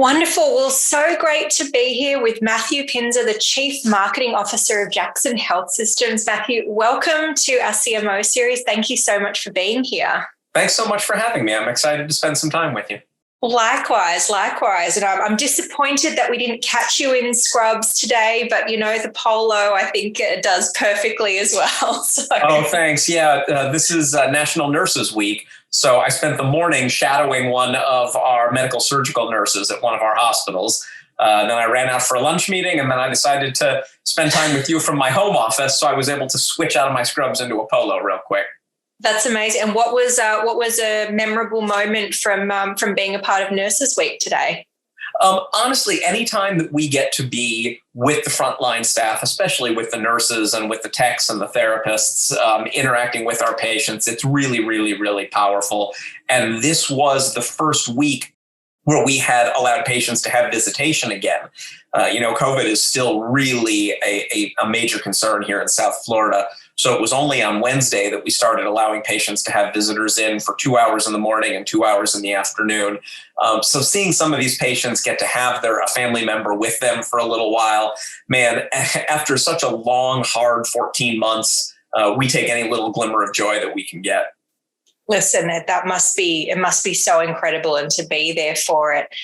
Wonderful. Well, so great to be here with Matthew Pinzur, the Chief Marketing Officer of Jackson Health Systems. Matthew, welcome to our CMO series. Thank you so much for being here. Thanks so much for having me. I'm excited to spend some time with you. Likewise. And I'm disappointed that we didn't catch you in scrubs today, but the polo, I think it does perfectly as well. So. Oh, thanks. Yeah, this is National Nurses Week. So I spent the morning shadowing one of our medical surgical nurses at one of our hospitals. Then I ran out for a lunch meeting, and then I decided to spend time with you from my home office. So I was able to switch out of my scrubs into a polo real quick. That's amazing. And what was a memorable moment from being a part of Nurses Week today? Honestly, anytime that we get to be with the frontline staff, especially with the nurses and with the techs and the therapists, interacting with our patients, it's really, really, really powerful. And this was the first week where we had allowed patients to have visitation again. COVID is still really a major concern here in South Florida. So it was only on Wednesday that we started allowing patients to have visitors in for 2 hours in the morning and 2 hours in the afternoon. So seeing some of these patients get to have a family member with them for a little while, man, after such a long, hard 14 months, we take any little glimmer of joy that we can get. Listen, it must be so incredible, and to be there for it.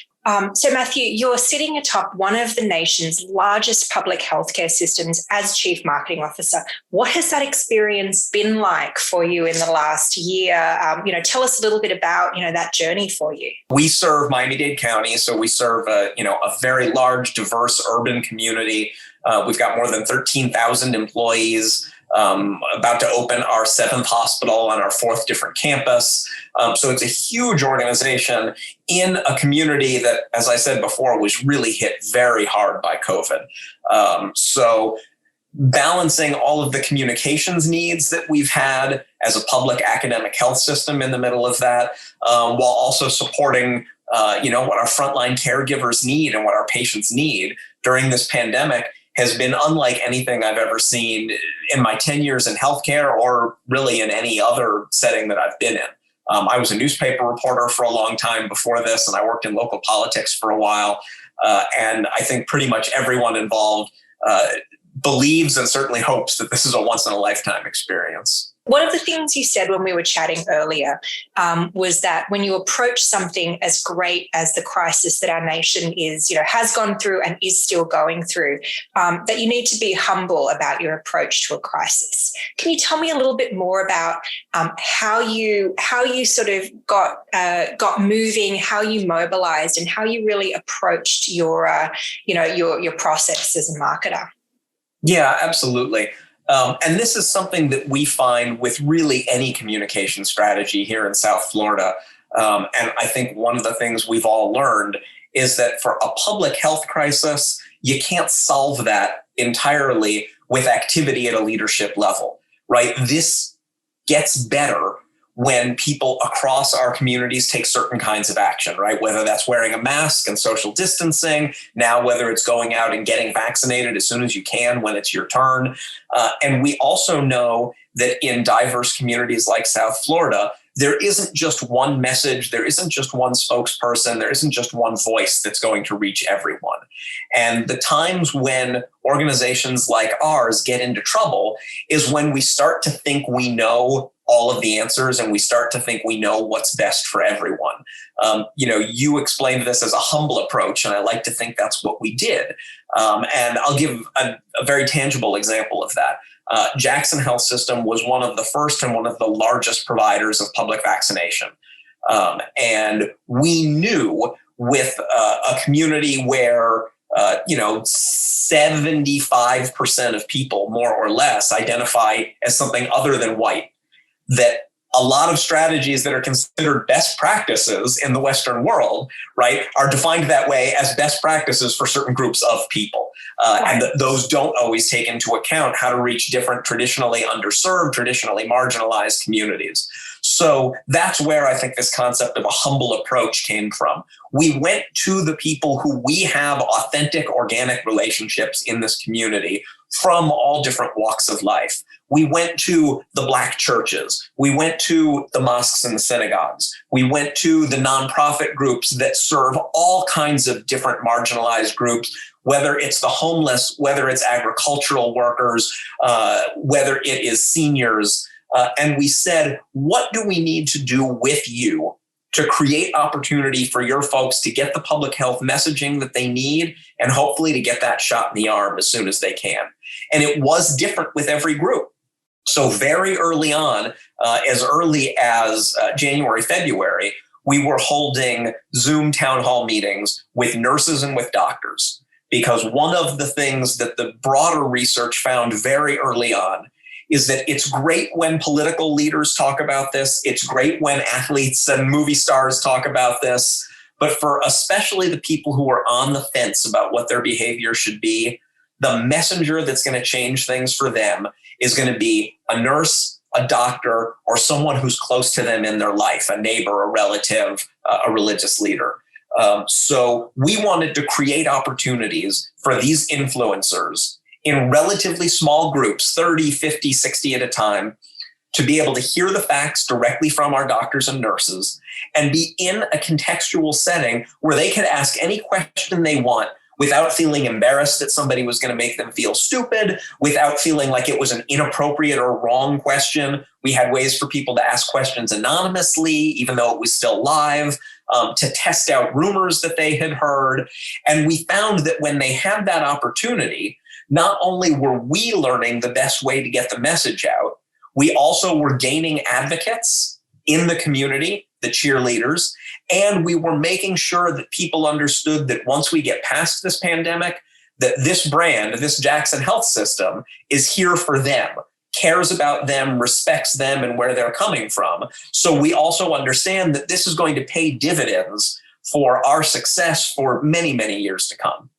So Matthew, you're sitting atop one of the nation's largest public healthcare systems as Chief Marketing Officer. What has that experience been like for you in the last year? Tell us a little bit about, that journey for you. We serve Miami-Dade County, so we serve a very large, diverse urban community. We've got more than 13,000 employees. About to open our 7th hospital on our 4th different campus. So it's a huge organization in a community that, as I said before, was really hit very hard by COVID. So balancing all of the communications needs that we've had as a public academic health system in the middle of that, while also supporting what our frontline caregivers need and what our patients need during this pandemic has been unlike anything I've ever seen in my 10 years in healthcare or really in any other setting that I've been in. I was a newspaper reporter for a long time before this, and I worked in local politics for a while. And I think pretty much everyone involved believes and certainly hopes that this is a once-in-a-lifetime experience. One of the things you said when we were chatting earlier was that when you approach something as great as the crisis that our nation has gone through and is still going through, that you need to be humble about your approach to a crisis. Can you tell me a little bit more about how you sort of got moving, how you mobilized, and how you really approached your process as a marketer? Yeah, absolutely. And this is something that we find with really any communication strategy here in South Florida. And I think one of the things we've all learned is that for a public health crisis, you can't solve that entirely with activity at a leadership level, right? This gets better when people across our communities take certain kinds of action, right? Whether that's wearing a mask and social distancing, now whether it's going out and getting vaccinated as soon as you can when it's your turn. And we also know that in diverse communities like South Florida, there isn't just one message, there isn't just one spokesperson, there isn't just one voice that's going to reach everyone. And the times when organizations like ours get into trouble is when we start to think we know all of the answers and we start to think we know what's best for everyone. You explained this as a humble approach, and I like to think that's what we did. And I'll give a very tangible example of that. Jackson Health System was one of the first and one of the largest providers of public vaccination. And we knew with a community where 75% of people, more or less, identify as something other than white, that a lot of strategies that are considered best practices in the Western world, right, are defined that way as best practices for certain groups of people. And those don't always take into account how to reach different traditionally underserved, traditionally marginalized communities. So that's where I think this concept of a humble approach came from. We went to the people who we have authentic, organic relationships in this community from all different walks of life. We went to the Black churches. We went to the mosques and the synagogues. We went to the nonprofit groups that serve all kinds of different marginalized groups, whether it's the homeless, whether it's agricultural workers, whether it is seniors. And we said, what do we need to do with you to create opportunity for your folks to get the public health messaging that they need and hopefully to get that shot in the arm as soon as they can? And it was different with every group. So very early on, as early as January, February, we were holding Zoom town hall meetings with nurses and with doctors, because one of the things that the broader research found very early on is that it's great when political leaders talk about this. It's great when athletes and movie stars talk about this. But for especially the people who are on the fence about what their behavior should be, the messenger that's going to change things for them is going to be a nurse, a doctor, or someone who's close to them in their life, a neighbor, a relative, a religious leader. So we wanted to create opportunities for these influencers in relatively small groups, 30, 50, 60 at a time, to be able to hear the facts directly from our doctors and nurses and be in a contextual setting where they could ask any question they want without feeling embarrassed that somebody was going to make them feel stupid, without feeling like it was an inappropriate or wrong question. We had ways for people to ask questions anonymously, even though it was still live, to test out rumors that they had heard. And we found that when they had that opportunity, not only were we learning the best way to get the message out, we also were gaining advocates in the community, the cheerleaders, and we were making sure that people understood that once we get past this pandemic, that this brand, this Jackson Health System, is here for them, cares about them, respects them and where they're coming from. So we also understand that this is going to pay dividends for our success for many, many years to come.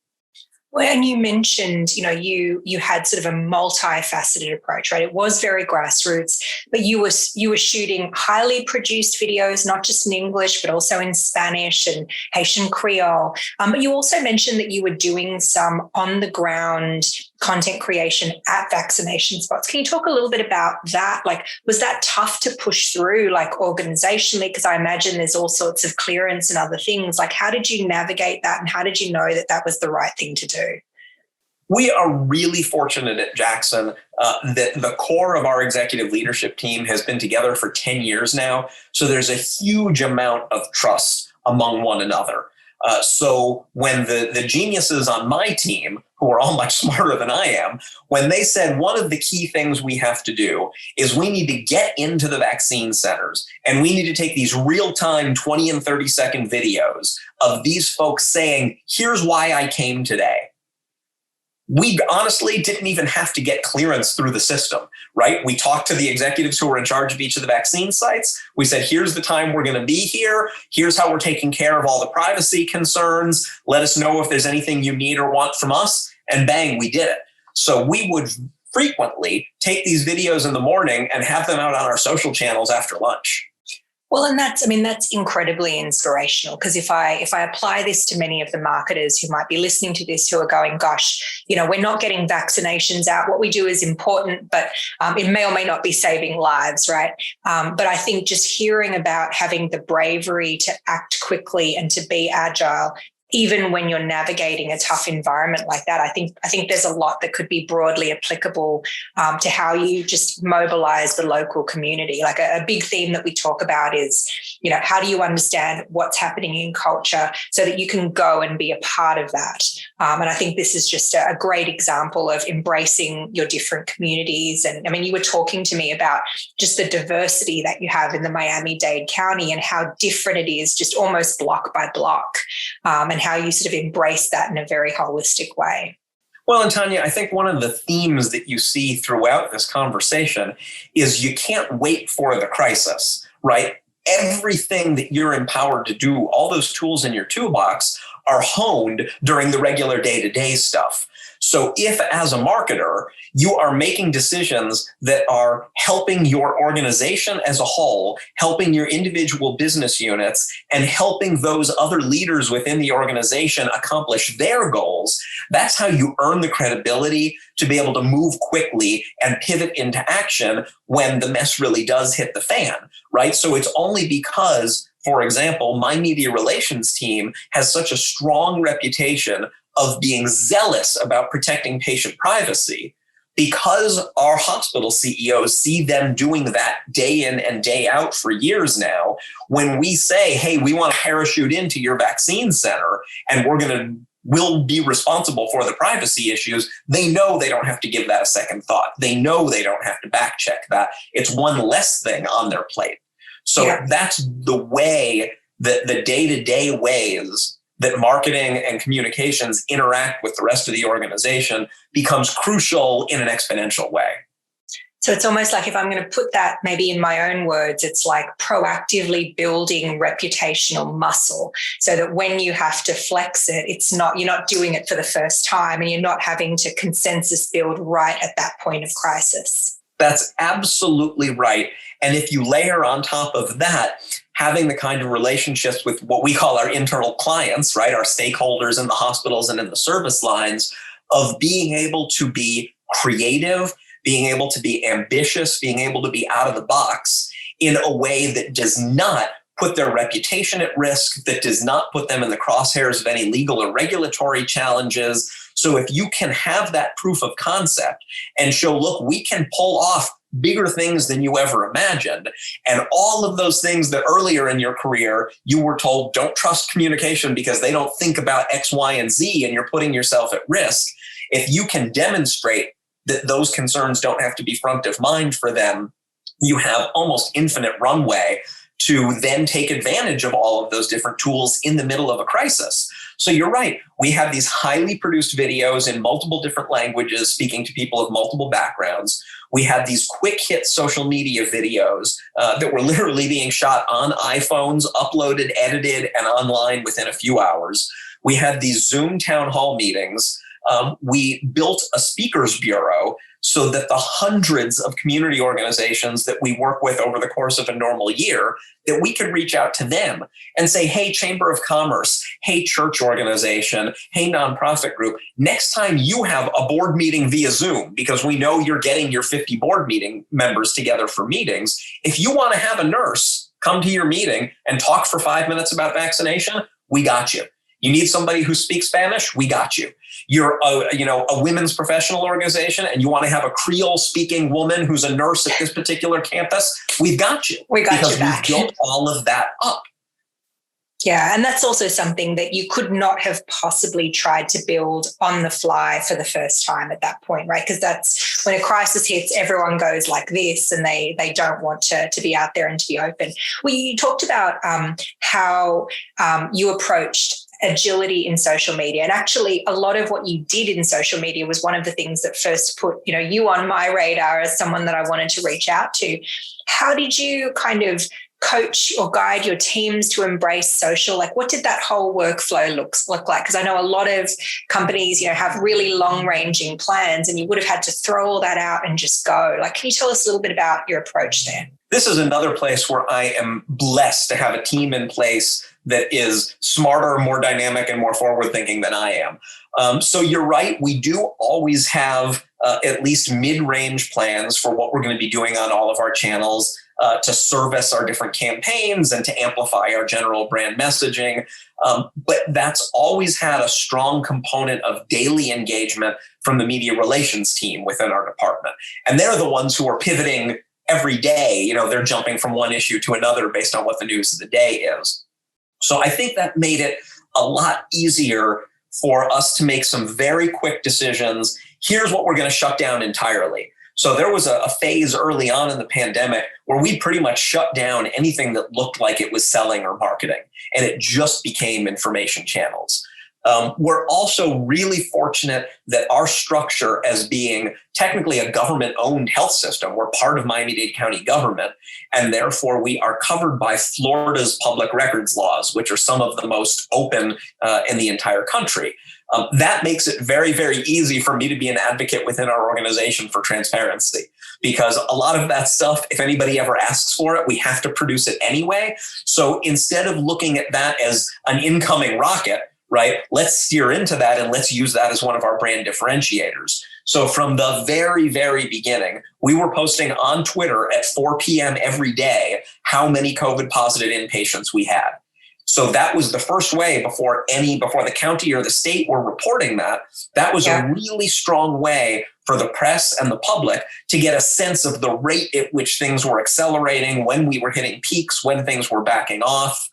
Well, and you mentioned, you had sort of a multifaceted approach, right? It was very grassroots, but you were shooting highly produced videos, not just in English, but also in Spanish and Haitian Creole. But you also mentioned that you were doing some on the ground content creation at vaccination spots. Can you talk a little bit about that? Like, was that tough to push through, like organizationally? Because I imagine there's all sorts of clearance and other things. Like, how did you navigate that? And how did you know that that was the right thing to do? We are really fortunate at Jackson that the core of our executive leadership team has been together for 10 years now. So there's a huge amount of trust among one another. So when the geniuses on my team, who are all much smarter than I am, when they said one of the key things we have to do is we need to get into the vaccine centers and we need to take these real-time 20 and 30-second videos of these folks saying, here's why I came today. We honestly didn't even have to get clearance through the system, right? We talked to the executives who were in charge of each of the vaccine sites. We said, here's the time we're going to be here. Here's how we're taking care of all the privacy concerns. Let us know if there's anything you need or want from us. And bang, we did it. So we would frequently take these videos in the morning and have them out on our social channels after lunch. Well, and that's incredibly inspirational, because if I apply this to many of the marketers who might be listening to this, who are going, gosh, we're not getting vaccinations out. What we do is important, but it may or may not be saving lives, right? But I think just hearing about having the bravery to act quickly and to be agile, even when you're navigating a tough environment like that, I think there's a lot that could be broadly applicable to how you just mobilize the local community. Like a big theme that we talk about is, how do you understand what's happening in culture so that you can go and be a part of that? And I think this is just a great example of embracing your different communities. And I mean, you were talking to me about just the diversity that you have in the Miami-Dade County and how different it is, just almost block by block. And how you sort of embrace that in a very holistic way. Well, and Tanya, I think one of the themes that you see throughout this conversation is you can't wait for the crisis, right? Everything that you're empowered to do, all those tools in your toolbox are honed during the regular day-to-day stuff. So if as a marketer, you are making decisions that are helping your organization as a whole, helping your individual business units, and helping those other leaders within the organization accomplish their goals, that's how you earn the credibility to be able to move quickly and pivot into action when the mess really does hit the fan, right? So it's only because, for example, my media relations team has such a strong reputation of being zealous about protecting patient privacy, because our hospital CEOs see them doing that day in and day out for years now. When we say, hey, we want to parachute into your vaccine center and we'll be responsible for the privacy issues, they know they don't have to give that a second thought. They know they don't have to back check that. It's one less thing on their plate. So that's the way that the day-to-day ways that marketing and communications interact with the rest of the organization becomes crucial in an exponential way. So it's almost like, if I'm going to put that maybe in my own words, it's like proactively building reputational muscle, so that when you have to flex it, you're not doing it for the first time, and you're not having to consensus build right at that point of crisis. That's absolutely right. And if you layer on top of that, having the kind of relationships with what we call our internal clients, right, our stakeholders in the hospitals and in the service lines, of being able to be creative, being able to be ambitious, being able to be out of the box in a way that does not put their reputation at risk, that does not put them in the crosshairs of any legal or regulatory challenges. So if you can have that proof of concept and show, look, we can pull off bigger things than you ever imagined, and all of those things that earlier in your career you were told, don't trust communication because they don't think about X, Y, and Z, and you're putting yourself at risk. If you can demonstrate that those concerns don't have to be front of mind for them, you have almost infinite runway to then take advantage of all of those different tools in the middle of a crisis. So you're right. We have these highly produced videos in multiple different languages, speaking to people of multiple backgrounds. We have these quick hit social media videos that were literally being shot on iPhones, uploaded, edited, and online within a few hours. We had these Zoom town hall meetings. We built a speakers bureau so that the hundreds of community organizations that we work with over the course of a normal year, that we could reach out to them and say, hey, Chamber of Commerce, hey, church organization, hey, nonprofit group, next time you have a board meeting via Zoom, because we know you're getting your 50 board meeting members together for meetings, if you want to have a nurse come to your meeting and talk for 5 minutes about vaccination, we got you. You need somebody who speaks Spanish? We got you. You're a women's professional organization and you want to have a Creole-speaking woman who's a nurse at this particular campus? We've got you. We got you back. Because we've built all of that up. Yeah, and that's also something that you could not have possibly tried to build on the fly for the first time at that point, right? Because that's when a crisis hits, everyone goes like this, and they don't want to be out there and to be open. Well, you talked about how you approached agility in social media. And actually, a lot of what you did in social media was one of the things that first put, you on my radar as someone that I wanted to reach out to. How did you kind of coach or guide your teams to embrace social? Like, what did that whole workflow look like? Because I know a lot of companies, have really long-ranging plans, and you would have had to throw all that out and just go. Like, can you tell us a little bit about your approach there? This is another place where I am blessed to have a team in place that is smarter, more dynamic, and more forward-thinking than I am. So you're right. We do always have at least mid-range plans for what we're going to be doing on all of our channels to service our different campaigns and to amplify our general brand messaging. But that's always had a strong component of daily engagement from the media relations team within our department. And they're the ones who are pivoting every day. They're jumping from one issue to another based on what the news of the day is. So I think that made it a lot easier for us to make some very quick decisions. Here's what we're going to shut down entirely. So there was a phase early on in the pandemic where we pretty much shut down anything that looked like it was selling or marketing, and it just became information channels. We're also really fortunate that our structure, as being technically a government-owned health system, we're part of Miami-Dade County government, and therefore we are covered by Florida's public records laws, which are some of the most open in the entire country. That makes it very, very easy for me to be an advocate within our organization for transparency, because a lot of that stuff, if anybody ever asks for it, we have to produce it anyway. So instead of looking at that as an incoming rocket, right, let's steer into that and let's use that as one of our brand differentiators. So from the very, very beginning, we were posting on Twitter at 4 p.m. every day how many COVID positive inpatients we had. So that was the first way before the county or the state were reporting that. That was a really strong way for the press and the public to get a sense of the rate at which things were accelerating, when we were hitting peaks, when things were backing off.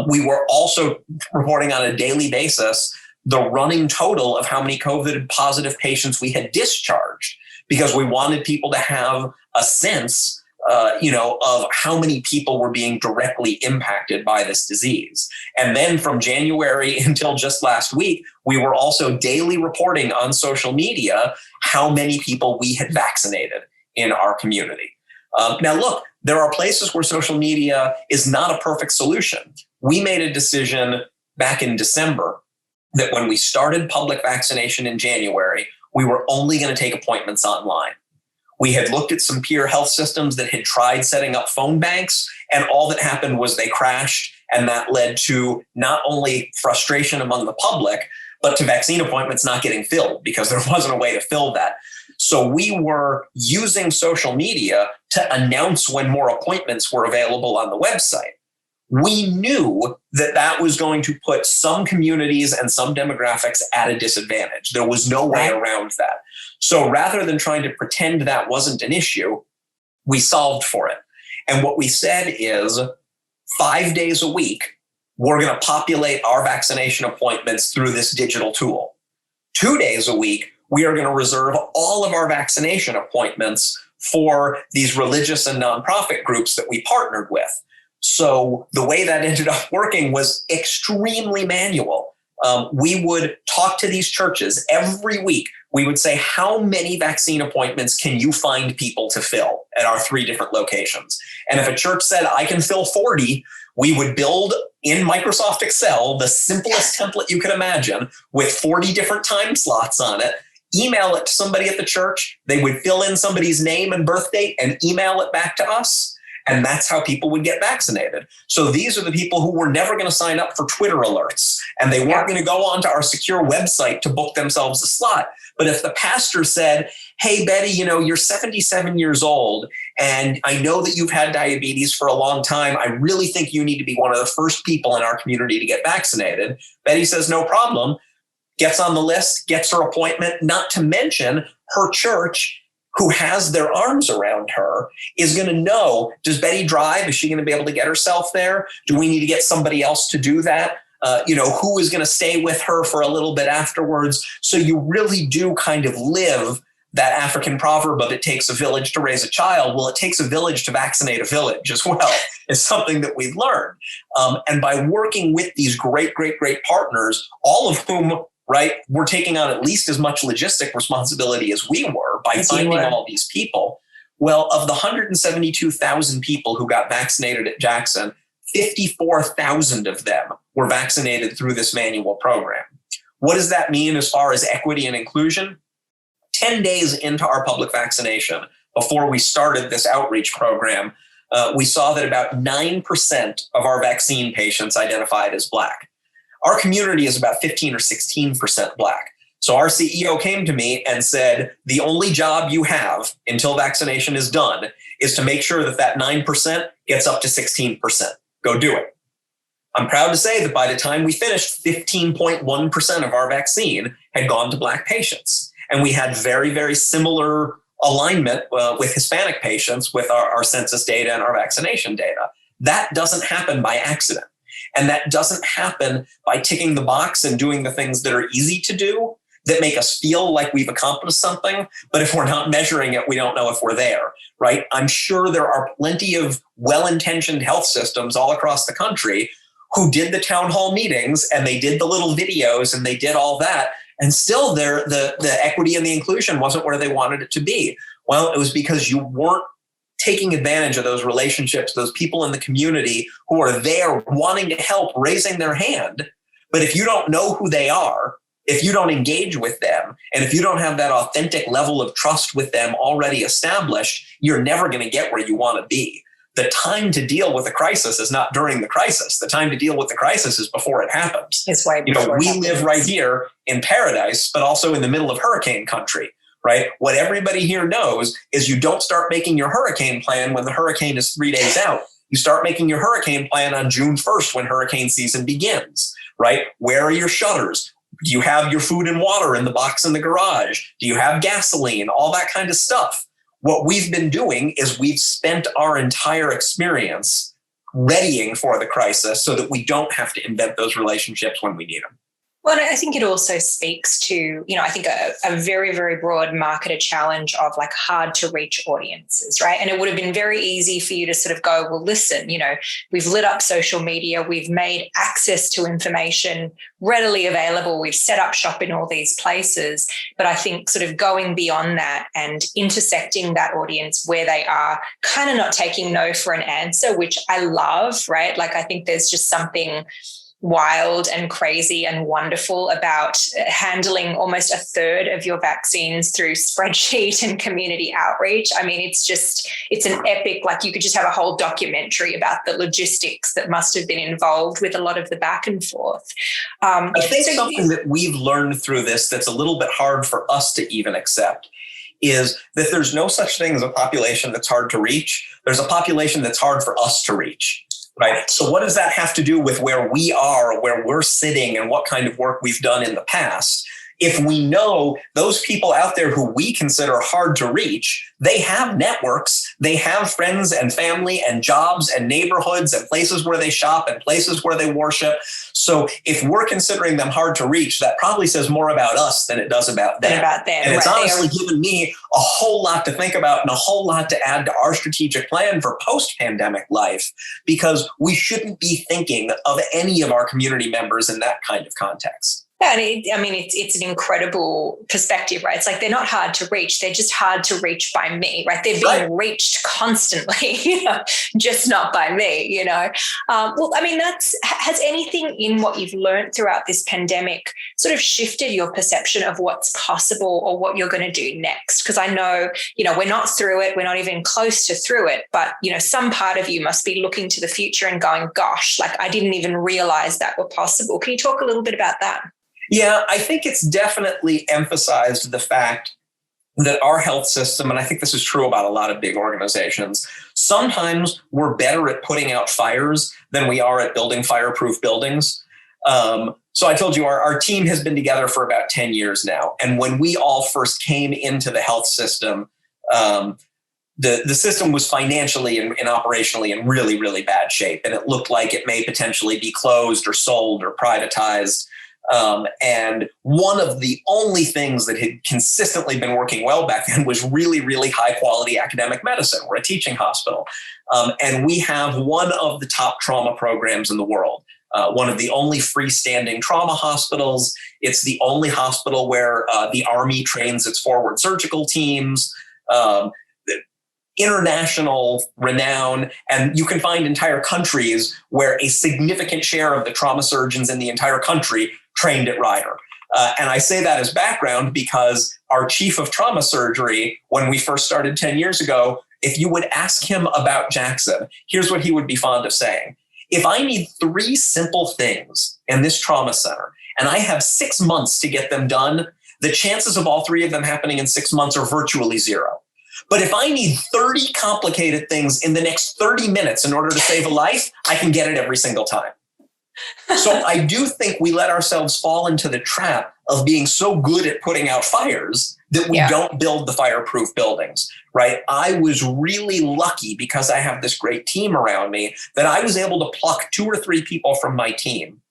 We were also reporting on a daily basis the running total of how many COVID positive patients we had discharged, because we wanted people to have a sense of how many people were being directly impacted by this disease. And then from January until just last week, we were also daily reporting on social media how many people we had vaccinated in our community. Now, look, there are places where social media is not a perfect solution. We made a decision back in December that when we started public vaccination in January, we were only going to take appointments online. We had looked at some peer health systems that had tried setting up phone banks, and all that happened was they crashed, and that led to not only frustration among the public, but to vaccine appointments not getting filled because there wasn't a way to fill that. So we were using social media to announce when more appointments were available on the website. We knew that that was going to put some communities and some demographics at a disadvantage. There was no way around that. So rather than trying to pretend that wasn't an issue, we solved for it. And what we said is 5 days a week, we're going to populate our vaccination appointments through this digital tool. 2 days a week, we are going to reserve all of our vaccination appointments for these religious and nonprofit groups that we partnered with. So the way that ended up working was extremely manual. We would talk to these churches every week. We would say, how many vaccine appointments can you find people to fill at our 3 different locations? And if a church said, I can fill 40, we would build in Microsoft Excel the simplest template you could imagine with 40 different time slots on it, email it to somebody at the church. They would fill in somebody's name and birth date and email it back to us. And that's how people would get vaccinated. So these are the people who were never going to sign up for Twitter alerts, and they weren't going to go onto our secure website to book themselves a slot. But if the pastor said, hey, Betty, you're 77 years old, and I know that you've had diabetes for a long time. I really think you need to be one of the first people in our community to get vaccinated. Betty says, no problem, gets on the list, gets her appointment, not to mention her church, who has their arms around her, is going to know, does Betty drive? Is she going to be able to get herself there? Do we need to get somebody else to do that? Who is going to stay with her for a little bit afterwards? So you really do kind of live that African proverb of it takes a village to raise a child. Well, it takes a village to vaccinate a village as well. It's something that we've learned. And by working with these great, great, great partners, all of whom we're taking on at least as much logistic responsibility as we were by finding all these people. Well, of the 172,000 people who got vaccinated at Jackson, 54,000 of them were vaccinated through this manual program. What does that mean as far as equity and inclusion? 10 days into our public vaccination, before we started this outreach program, we saw that about 9% of our vaccine patients identified as Black. Our community is about 15 or 16% Black. So our CEO came to me and said, the only job you have until vaccination is done is to make sure that that 9% gets up to 16%. Go do it. I'm proud to say that by the time we finished, 15.1% of our vaccine had gone to Black patients. And we had very, very similar alignment with Hispanic patients with our census data and our vaccination data. That doesn't happen by accident. And that doesn't happen by ticking the box and doing the things that are easy to do that make us feel like we've accomplished something. But if we're not measuring it, we don't know if we're there, right? I'm sure there are plenty of well-intentioned health systems all across the country who did the town hall meetings and they did the little videos and they did all that. And still the equity and the inclusion wasn't where they wanted it to be. Well, it was because you weren't taking advantage of those relationships, those people in the community who are there wanting to help, raising their hand. But if you don't know who they are, if you don't engage with them, and if you don't have that authentic level of trust with them already established, you're never going to get where you want to be. The time to deal with a crisis is not during the crisis. The time to deal with the crisis is before it happens. It's way before we live right here in paradise, but also in the middle of hurricane country, right? What everybody here knows is you don't start making your hurricane plan when the hurricane is 3 days out. You start making your hurricane plan on June 1st when hurricane season begins, right? Where are your shutters? Do you have your food and water in the box in the garage? Do you have gasoline? All that kind of stuff. What we've been doing is we've spent our entire experience readying for the crisis so that we don't have to invent those relationships when we need them. Well, I think it also speaks to, I think a very, very broad marketer challenge of like hard to reach audiences, right? And it would have been very easy for you to sort of go, well, listen, we've lit up social media, we've made access to information readily available, we've set up shop in all these places. But I think sort of going beyond that and intersecting that audience where they are, kind of not taking no for an answer, which I love, right? Like I think there's just something wild and crazy and wonderful about handling almost a third of your vaccines through spreadsheet and community outreach. I mean, it's an epic, like you could just have a whole documentary about the logistics that must have been involved with a lot of the back and forth. I think something that we've learned through this that's a little bit hard for us to even accept is that there's no such thing as a population that's hard to reach. There's a population that's hard for us to reach. Right. So what does that have to do with where we are, where we're sitting, and what kind of work we've done in the past? If we know those people out there who we consider hard to reach, they have networks, they have friends and family and jobs and neighborhoods and places where they shop and places where they worship. So if we're considering them hard to reach, that probably says more about us than it does about them. And it's honestly given me a whole lot to think about and a whole lot to add to our strategic plan for post-pandemic life, because we shouldn't be thinking of any of our community members in that kind of context. Yeah, and it's an incredible perspective, right? It's like they're not hard to reach; they're just hard to reach by me, right? They're being reached constantly, just not by me, Well, I mean, has anything in what you've learned throughout this pandemic sort of shifted your perception of what's possible or what you're going to do next? Because I know, we're not through it, we're not even close to through it, but some part of you must be looking to the future and going, "Gosh, like I didn't even realize that were possible." Can you talk a little bit about that? Yeah, I think it's definitely emphasized the fact that our health system, and I think this is true about a lot of big organizations, sometimes we're better at putting out fires than we are at building fireproof buildings. So I told you our team has been together for about 10 years now. And when we all first came into the health system, the system was financially and operationally in really, really bad shape. And it looked like it may potentially be closed or sold or privatized. And one of the only things that had consistently been working well back then was really, really high quality academic medicine. We're a teaching hospital. And we have one of the top trauma programs in the world. One of the only freestanding trauma hospitals. It's the only hospital where the Army trains its forward surgical teams. International renown, and you can find entire countries where a significant share of the trauma surgeons in the entire country trained at Ryder. And I say that as background because our chief of trauma surgery, when we first started 10 years ago, if you would ask him about Jackson, here's what he would be fond of saying. If I need 3 simple things in this trauma center, and I have 6 months to get them done, the chances of all 3 of them happening in 6 months are virtually 0. But if I need 30 complicated things in the next 30 minutes in order to save a life, I can get it every single time. So I do think we let ourselves fall into the trap of being so good at putting out fires that we don't build the fireproof buildings, right? I was really lucky because I have this great team around me that I was able to pluck 2 or 3 people from my team.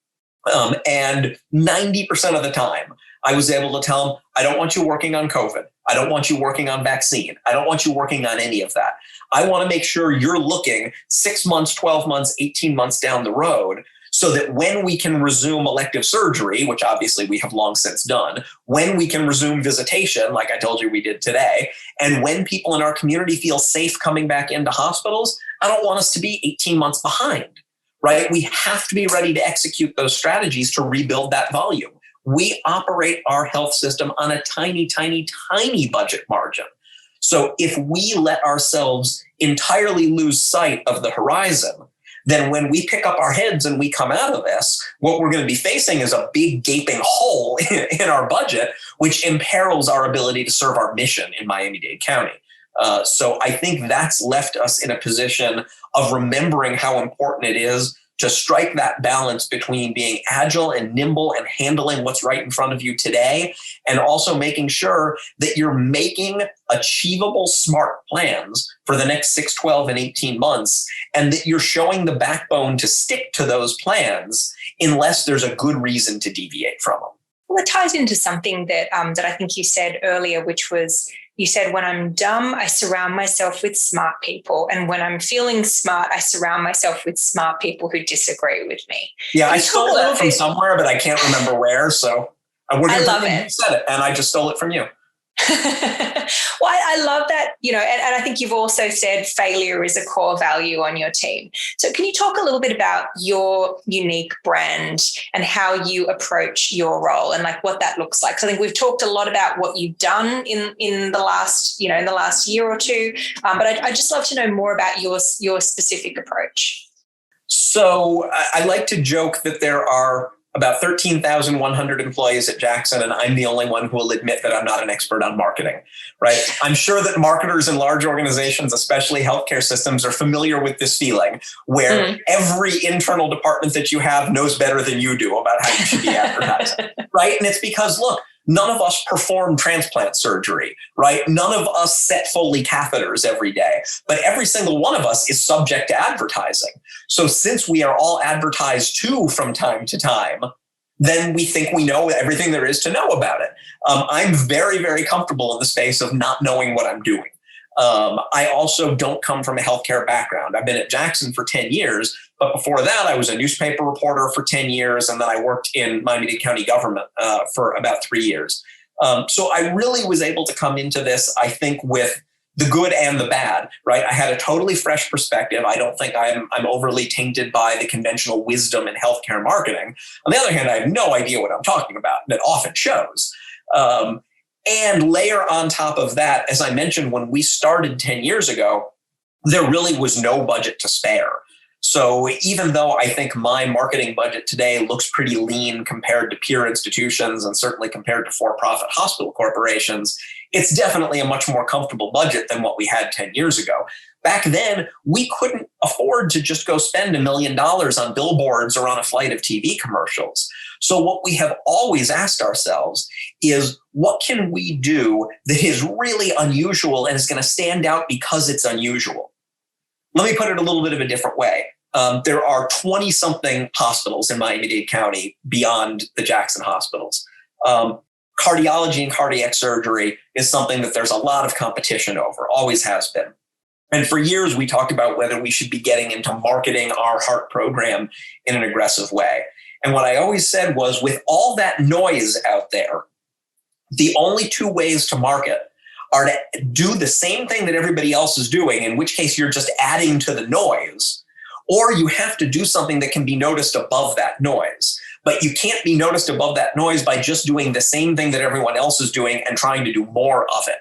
And 90% of the time, I was able to tell them, I don't want you working on COVID. I don't want you working on vaccine. I don't want you working on any of that. I want to make sure you're looking 6 months, 12 months, 18 months down the road so that when we can resume elective surgery, which obviously we have long since done, when we can resume visitation, like I told you we did today, and when people in our community feel safe coming back into hospitals, I don't want us to be 18 months behind, right? We have to be ready to execute those strategies to rebuild that volume. We operate our health system on a tiny, tiny, tiny budget margin. So if we let ourselves entirely lose sight of the horizon, then when we pick up our heads and we come out of this, what we're going to be facing is a big gaping hole in our budget, which imperils our ability to serve our mission in Miami-Dade County. So I think that's left us in a position of remembering how important it is to strike that balance between being agile and nimble and handling what's right in front of you today, and also making sure that you're making achievable, smart plans for the next 6, 12, and 18 months, and that you're showing the backbone to stick to those plans unless there's a good reason to deviate from them. Well, it ties into something that I think you said earlier, which was, you said, when I'm dumb, I surround myself with smart people. And when I'm feeling smart, I surround myself with smart people who disagree with me. Yeah, I stole that from somewhere, but I can't remember where. So I love it. You said it, and I just stole it from you. Well, I love that, and I think you've also said failure is a core value on your team. So can you talk a little bit about your unique brand and how you approach your role and like what that looks like? So I think we've talked a lot about what you've done in the last, in the last year or two, but I'd just love to know more about your specific approach. So I like to joke that there are about 13,100 employees at Jackson, and I'm the only one who will admit that I'm not an expert on marketing, right? I'm sure that marketers in large organizations, especially healthcare systems, are familiar with this feeling where every internal department that you have knows better than you do about how you should be advertising, right? And it's because, look, none of us perform transplant surgery, right? None of us set Foley catheters every day, but every single one of us is subject to advertising. So since we are all advertised to from time to time, then we think we know everything there is to know about it. I'm very, very comfortable in the space of not knowing what I'm doing. I also don't come from a healthcare background. I've been at Jackson for 10 years, but before that, I was a newspaper reporter for 10 years, and then I worked in Miami-Dade County government for about 3 years. So I really was able to come into this, I think, with the good and the bad, right? I had a totally fresh perspective. I don't think I'm overly tainted by the conventional wisdom in healthcare marketing. On the other hand, I have no idea what I'm talking about, and it often shows. And layer on top of that, as I mentioned, when we started 10 years ago, there really was no budget to spare. So even though I think my marketing budget today looks pretty lean compared to peer institutions and certainly compared to for-profit hospital corporations, it's definitely a much more comfortable budget than what we had 10 years ago. Back then, we couldn't afford to just go spend $1 million on billboards or on a flight of TV commercials. So what we have always asked ourselves is, what can we do that is really unusual and is going to stand out because it's unusual? Let me put it a little bit of a different way. There are 20-something hospitals in Miami-Dade County beyond the Jackson hospitals. Cardiology and cardiac surgery is something that there's a lot of competition over, always has been. And for years, we talked about whether we should be getting into marketing our heart program in an aggressive way. And what I always said was, with all that noise out there, the only two ways to market are to do the same thing that everybody else is doing, in which case you're just adding to the noise, or you have to do something that can be noticed above that noise. But you can't be noticed above that noise by just doing the same thing that everyone else is doing and trying to do more of it.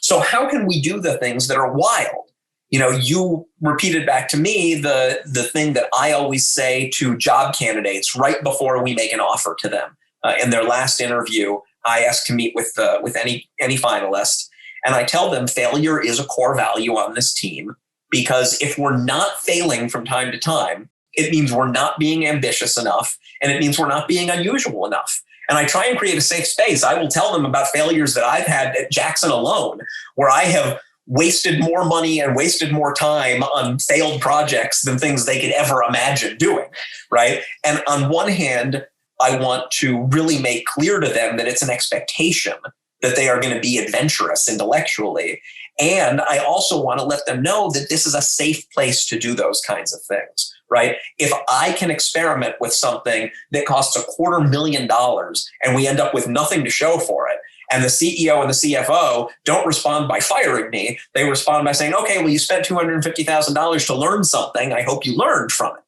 So how can we do the things that are wild? You repeated back to me the thing that I always say to job candidates right before we make an offer to them. In their last interview, I ask to meet with any finalist, and I tell them failure is a core value on this team, because if we're not failing from time to time, it means we're not being ambitious enough, and it means we're not being unusual enough. And I try and create a safe space. I will tell them about failures that I've had at Jackson alone, where I have wasted more money and wasted more time on failed projects than things they could ever imagine doing, right? And on one hand, I want to really make clear to them that it's an expectation that they are going to be adventurous intellectually. And I also want to let them know that this is a safe place to do those kinds of things, right? If I can experiment with something that costs $250,000 and we end up with nothing to show for it, and the CEO and the CFO don't respond by firing me, they respond by saying, okay, well, you spent $250,000 to learn something. I hope you learned from it.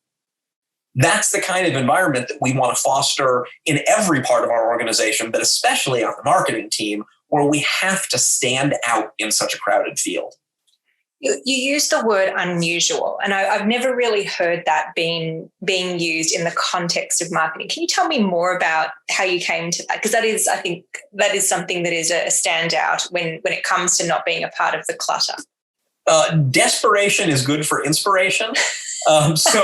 That's the kind of environment that we want to foster in every part of our organization, but especially on the marketing team, where we have to stand out in such a crowded field. You use the word unusual, and I've never really heard that being used in the context of marketing. Can you tell me more about how you came to that? Because I think that is something that is a standout when it comes to not being a part of the clutter. Desperation is good for inspiration. So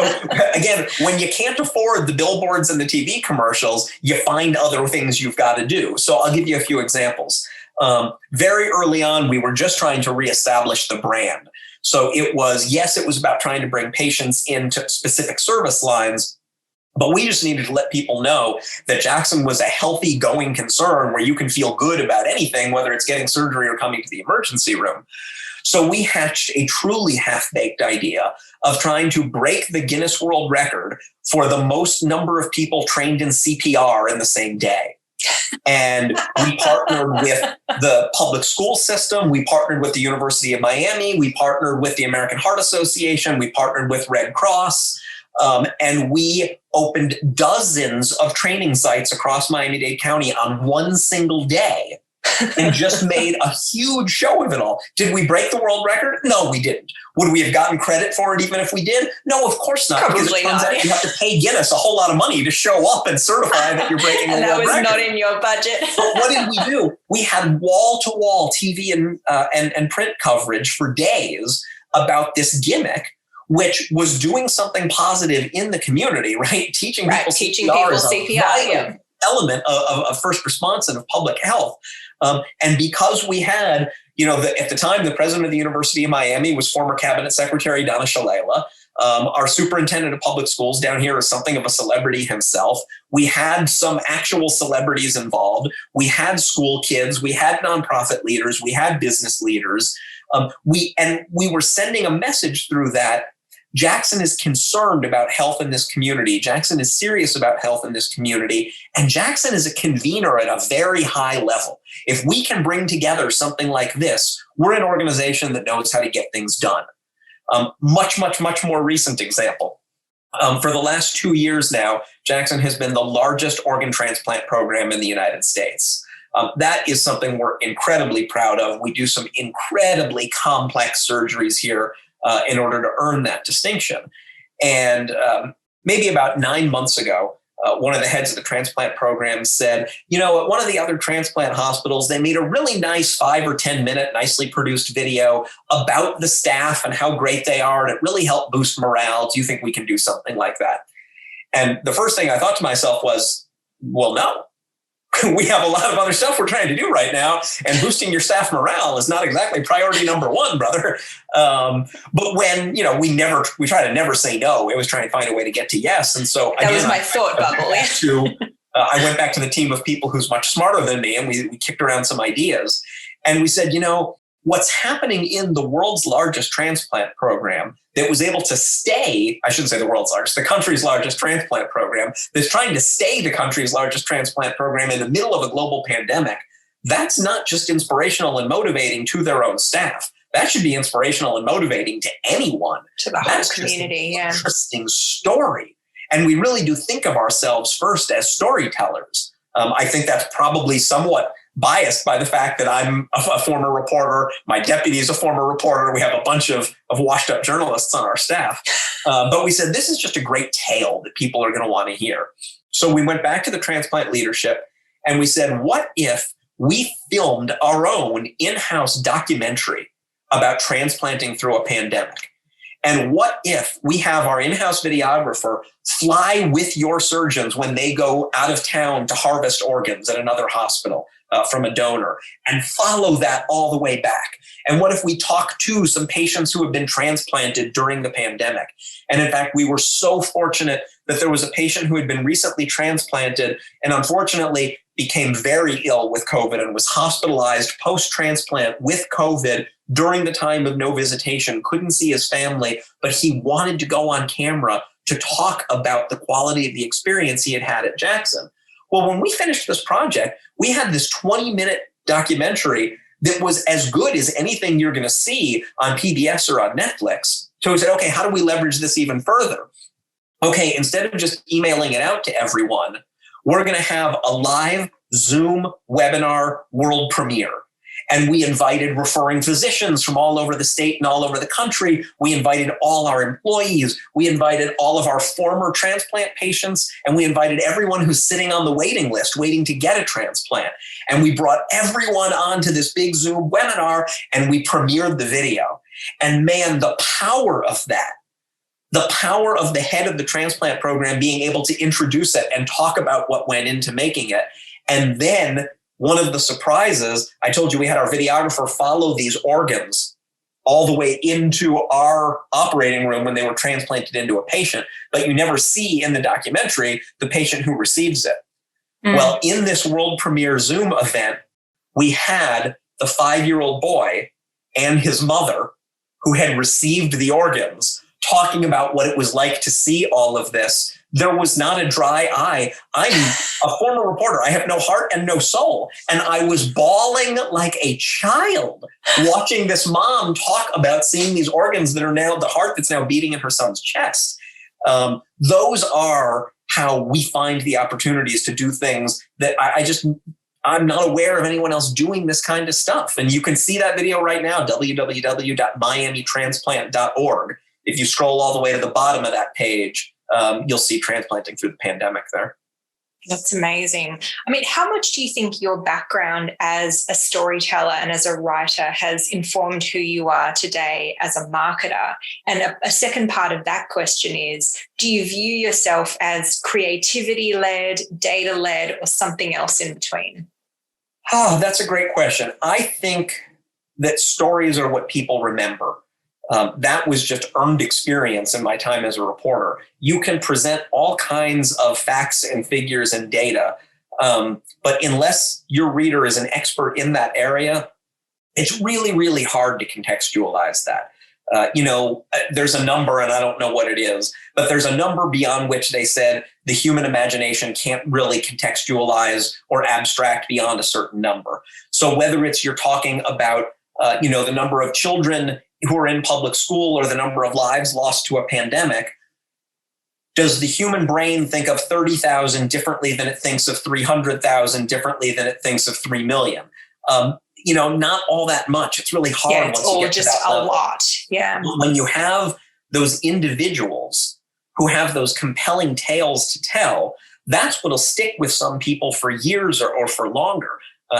again, when you can't afford the billboards and the TV commercials, you find other things you've got to do. So I'll give you a few examples. Very early on, we were just trying to reestablish the brand. So it was about trying to bring patients into specific service lines, but we just needed to let people know that Jackson was a healthy going concern where you can feel good about anything, whether it's getting surgery or coming to the emergency room. So we hatched a truly half-baked idea of trying to break the Guinness World Record for the most number of people trained in CPR in the same day. And we partnered with the public school system. We partnered with the University of Miami. We partnered with the American Heart Association. We partnered with Red Cross. And we opened dozens of training sites across Miami-Dade County on one single day and just made a huge show of it all. Did we break the world record? No, we didn't. Would we have gotten credit for it even if we did? No, of course not. Probably because it turns not. out you have to pay Guinness a whole lot of money to show up and certify that you're breaking the world record. And that was not in your budget. But what did we do? We had wall-to-wall TV and print coverage for days about this gimmick, which was doing something positive in the community, right? Teaching people CPR. Element of first response and of public health. And because we had, at the time, the president of the University of Miami was former cabinet secretary Donna Shalala. Our superintendent of public schools down here is something of a celebrity himself. We had some actual celebrities involved. We had school kids. We had nonprofit leaders. We had business leaders. We were sending a message through that. Jackson is concerned about health in this community. Jackson is serious about health in this community. And Jackson is a convener at a very high level. If we can bring together something like this, we're an organization that knows how to get things done. Much more recent example. For the last 2 years now, Jackson has been the largest organ transplant program in the United States. That is something we're incredibly proud of. We do some incredibly complex surgeries here in order to earn that distinction. And maybe about 9 months ago, one of the heads of the transplant program said, at one of the other transplant hospitals, they made a really nice 5 or 10 minute, nicely produced video about the staff and how great they are. And it really helped boost morale. Do you think we can do something like that? And the first thing I thought to myself was, well, no. We have a lot of other stuff we're trying to do right now, and boosting your staff morale is not exactly priority number one, brother. But when, we try to never say no. It was trying to find a way to get to yes. And so that was my thought bubble. I went back to the team of people who's much smarter than me, and we kicked around some ideas. And we said, what's happening in the world's largest transplant program that was able to stay, I shouldn't say the world's largest, the country's largest transplant program, that's trying to stay the country's largest transplant program in the middle of a global pandemic, that's not just inspirational and motivating to their own staff. That should be inspirational and motivating to anyone. To the whole community, yeah. Interesting story. And we really do think of ourselves first as storytellers. I think that's probably somewhat biased by the fact that I'm a former reporter. My deputy is a former reporter. We have a bunch of washed up journalists on our staff. But we said, this is just a great tale that people are going to want to hear. So we went back to the transplant leadership and we said, what if we filmed our own in-house documentary about transplanting through a pandemic? And what if we have our in-house videographer fly with your surgeons when they go out of town to harvest organs at another hospital from a donor, and follow that all the way back? And what if we talk to some patients who have been transplanted during the pandemic? And in fact, we were so fortunate that there was a patient who had been recently transplanted and unfortunately became very ill with COVID and was hospitalized post-transplant with COVID during the time of no visitation, couldn't see his family, but he wanted to go on camera to talk about the quality of the experience he had had at Jackson. Well, when we finished this project, we had this 20-minute documentary that was as good as anything you're going to see on PBS or on Netflix. So we said, okay, how do we leverage this even further? Okay, instead of just emailing it out to everyone, we're going to have a live Zoom webinar world premiere. And we invited referring physicians from all over the state and all over the country. We invited all our employees. We invited all of our former transplant patients. And we invited everyone who's sitting on the waiting list, waiting to get a transplant. And we brought everyone onto this big Zoom webinar and we premiered the video. And man, the power of that, the power of the head of the transplant program being able to introduce it and talk about what went into making it. And then one of the surprises, I told you we had our videographer follow these organs all the way into our operating room when they were transplanted into a patient, but you never see in the documentary the patient who receives it. Well, in this world premiere Zoom event, we had the 5-year-old boy and his mother who had received the organs talking about what it was like to see all of this. There was not a dry eye. I'm a former reporter. I have no heart and no soul. And I was bawling like a child watching this mom talk about seeing these organs that are now the heart that's now beating in her son's chest. Those are how we find the opportunities to do things that I'm not aware of anyone else doing this kind of stuff. And you can see that video right now, www.miamitransplant.org. If you scroll all the way to the bottom of that page, you'll see transplanting through the pandemic there. That's amazing. I mean, how much do you think your background as a storyteller and as a writer has informed who you are today as a marketer? And a second part of that question is, do you view yourself as creativity-led, data-led, or something else in between? Oh, that's a great question. I think that stories are what people remember. That was just earned experience in my time as a reporter. You can present all kinds of facts and figures and data, but unless your reader is an expert in that area, it's really, really hard to contextualize that. There's a number, and I don't know what it is, but there's a number beyond which they said the human imagination can't really contextualize or abstract beyond a certain number. So whether it's you're talking about, the number of children who are in public school or the number of lives lost to a pandemic, does the human brain think of 30,000 differently than it thinks of 300,000 differently than it thinks of 3 million? Not all that much. It's really hard. Yeah, it's once you all get just to that a level. lot. Yeah. When you have those individuals who have those compelling tales to tell, that's what'll stick with some people for years or for longer.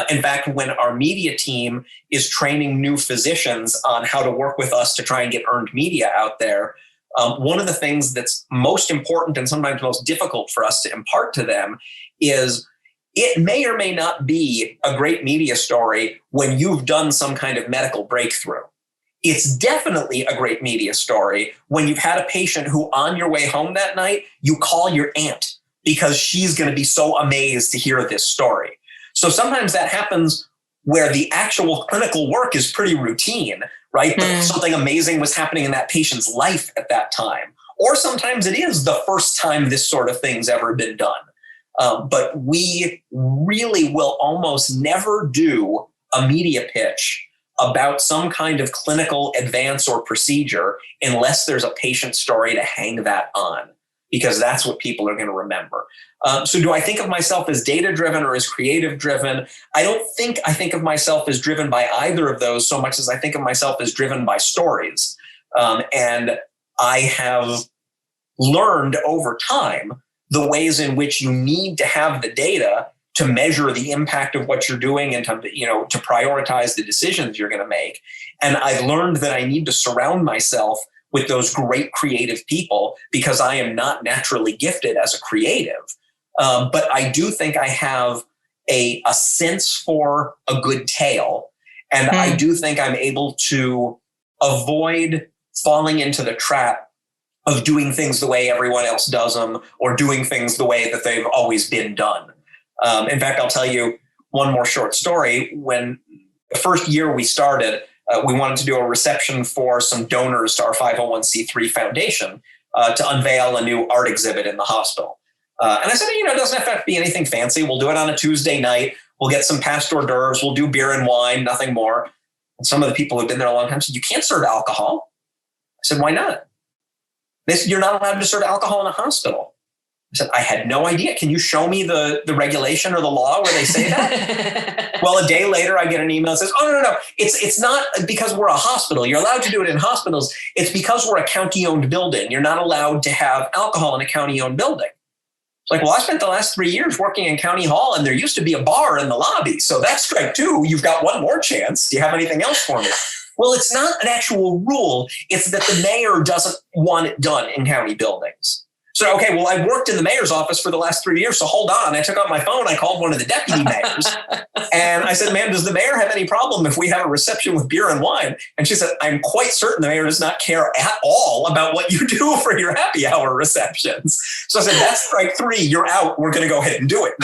In fact, when our media team is training new physicians on how to work with us to try and get earned media out there, one of the things that's most important and sometimes most difficult for us to impart to them is it may or may not be a great media story when you've done some kind of medical breakthrough. It's definitely a great media story when you've had a patient who on your way home that night, you call your aunt because she's going to be so amazed to hear this story. So sometimes that happens where the actual clinical work is pretty routine, right? But something amazing was happening in that patient's life at that time. Or sometimes it is the first time this sort of thing's ever been done. But we really will almost never do a media pitch about some kind of clinical advance or procedure unless there's a patient story to hang that on, because that's what people are going to remember. So do I think of myself as data-driven or as creative-driven? I don't think I think of myself as driven by either of those so much as I think of myself as driven by stories. And I have learned over time the ways in which you need to have the data to measure the impact of what you're doing and to prioritize the decisions you're going to make. And I've learned that I need to surround myself with those great creative people because I am not naturally gifted as a creative. But I do think I have a sense for a good tale. And I do think I'm able to avoid falling into the trap of doing things the way everyone else does them or doing things the way that they've always been done. In fact, I'll tell you one more short story. When the first year we started, we wanted to do a reception for some donors to our 501c3 foundation to unveil a new art exhibit in the hospital. And I said, it doesn't have to be anything fancy. We'll do it on a Tuesday night. We'll get some past hors d'oeuvres. We'll do beer and wine, nothing more. And some of the people who've been there a long time said, you can't serve alcohol. I said, why not? They said, you're not allowed to serve alcohol in a hospital. I said, I had no idea. Can you show me the regulation or the law where they say that? Well, a day later, I get an email that says, oh, no. It's not because we're a hospital. You're allowed to do it in hospitals. It's because we're a county-owned building. You're not allowed to have alcohol in a county-owned building. It's like, well, I spent the last 3 years working in County Hall, and there used to be a bar in the lobby. So that's strike two. You've got one more chance. Do you have anything else for me? Well, it's not an actual rule. It's that the mayor doesn't want it done in county buildings. So, okay, well, I worked in the mayor's office for the last 3 years. So hold on. I took out my phone. I called one of the deputy mayors and I said, ma'am, does the mayor have any problem if we have a reception with beer and wine? And she said, I'm quite certain the mayor does not care at all about what you do for your happy hour receptions. So I said, that's strike three. You're out. We're going to go ahead and do it.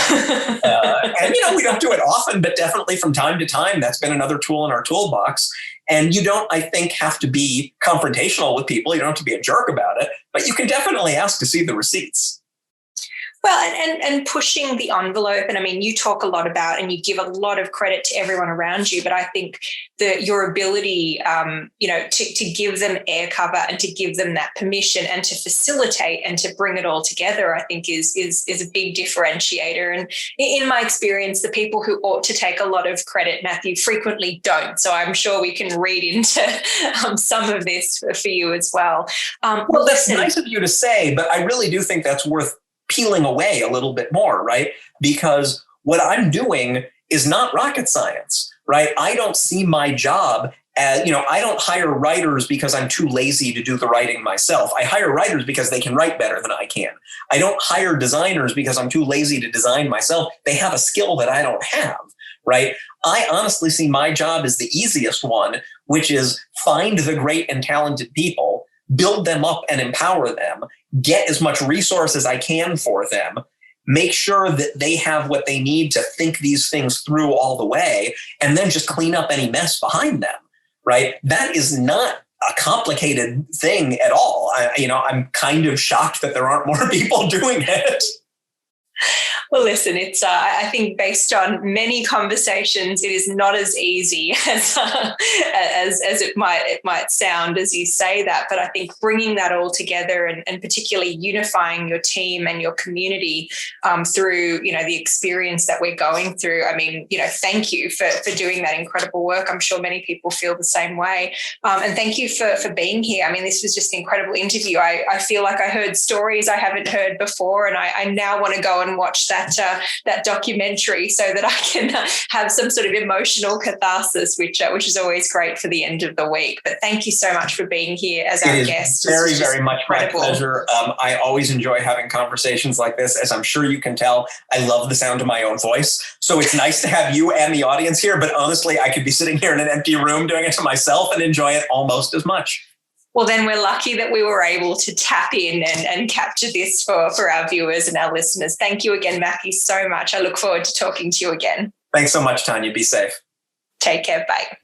And, we don't do it often, but definitely from time to time, that's been another tool in our toolbox. And you don't, I think, have to be confrontational with people. You don't have to be a jerk about it, but you can definitely ask to see the receipts. Well, and pushing the envelope. And I mean, you talk a lot about, and you give a lot of credit to everyone around you, but I think that your ability, to give them air cover and to give them that permission and to facilitate and to bring it all together, I think is a big differentiator. And in my experience, the people who ought to take a lot of credit, Matthew, frequently don't. So I'm sure we can read into some of this for you as well. Well, that's nice of you to say, but I really do think that's worth peeling away a little bit more, right? Because what I'm doing is not rocket science, right? I don't see my job as, I don't hire writers because I'm too lazy to do the writing myself. I hire writers because they can write better than I can. I don't hire designers because I'm too lazy to design myself. They have a skill that I don't have, right? I honestly see my job as the easiest one, which is find the great and talented people, build them up and empower them, get as much resource as I can for them, make sure that they have what they need to think these things through all the way, and then just clean up any mess behind them, right? That is not a complicated thing at all. I'm kind of shocked that there aren't more people doing it. Well, listen, it's I think based on many conversations, it is not as easy as it might sound as you say that. But I think bringing that all together and particularly unifying your team and your community through the experience that we're going through. I mean, thank you for doing that incredible work. I'm sure many people feel the same way. And thank you for being here. I mean, this was just an incredible interview. I feel like I heard stories I haven't heard before, and I now want to go and watch that documentary so that I can have some sort of emotional catharsis, which is always great for the end of the week. But thank you so much for being here as our guest. Very, very much incredible. My pleasure. I always enjoy having conversations like this. As I'm sure you can tell, I love the sound of my own voice. So it's nice to have you and the audience here. But honestly, I could be sitting here in an empty room doing it to myself and enjoy it almost as much. Well, then we're lucky that we were able to tap in and capture this for our viewers and our listeners. Thank you again, Matthew, so much. I look forward to talking to you again. Thanks so much, Tanya. Be safe. Take care. Bye.